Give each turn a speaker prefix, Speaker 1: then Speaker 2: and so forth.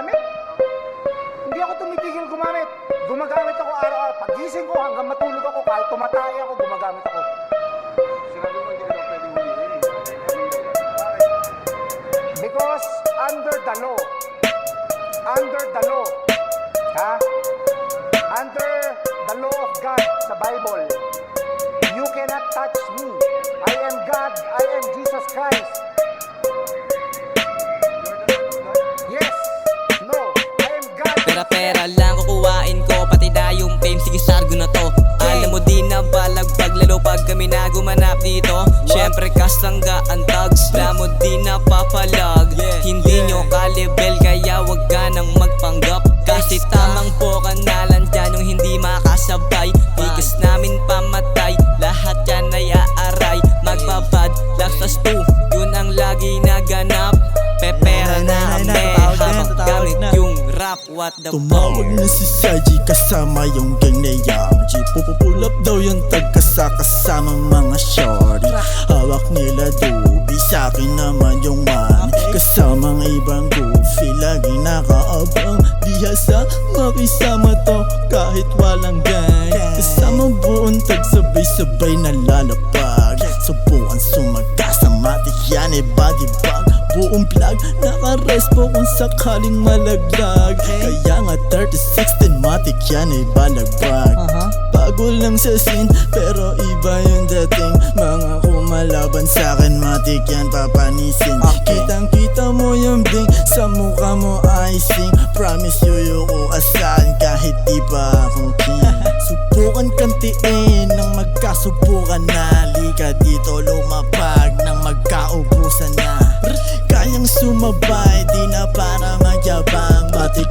Speaker 1: gumamit? Hindi ako tumitigil gumamit. Gumagamit ako araw-araw. Pagising ko hanggang matulog ako, kahit tumatay ako, gumagamit ako.
Speaker 2: Sinabi mo hindi ka daw pwedeng huliin.
Speaker 1: Because under the law, ha? Under the law of God sa Bible, you cannot touch me. I am God, I am Jesus Christ. Yes, no, I am God.
Speaker 3: Pera-pera lang kukuhain ko, pati na yung fame, sige sargo na to. Alam mo di na balagbag, lalo pag kami na gumanap dito. Syempre kastangga ang tags, alam mo di na papalag. Hindi nyo kalibel, kaya wag ka nang magpanggap. Kasi tamang pokanalan dyan yung hindi makasabay. Tigas namin pamatay, lahat yan ay aaray. Magbabad, lakas 2, yun ang lagi naganap. Pepera na kami, habang gamit yung rap, what the fuck.
Speaker 4: Tumawag na si Saji kasama yung gang na Yang G. Pupupulap daw yung tagkasa kasama mga shorty. Hawak nila doobie, sa'kin naman yung money. Kasamang ibang goofy, lagi nakaabang. Bihasa makisama to kahit walang gang. Kasama buong tag sabay-sabay na lalapag. Subukan sumagasa, matik yan eh body bag. Buong vlog, naka-respo kung sakaling malaglag. Kaya nga 30-16, matik yan ay balagbag. Bago lang sa scene, pero iba yung dating. Mga kumalaban sa'kin, matik yan papanisin. Kitang-kita mo yung bling, sa mukha mo icing. Promise you ko asahan kahit di pa ako king. Subukan kantiin nang magkasubukan na. Lika dito lumapag nang magkaubusan na. Kayang sumabay, di na para magyabang. Matik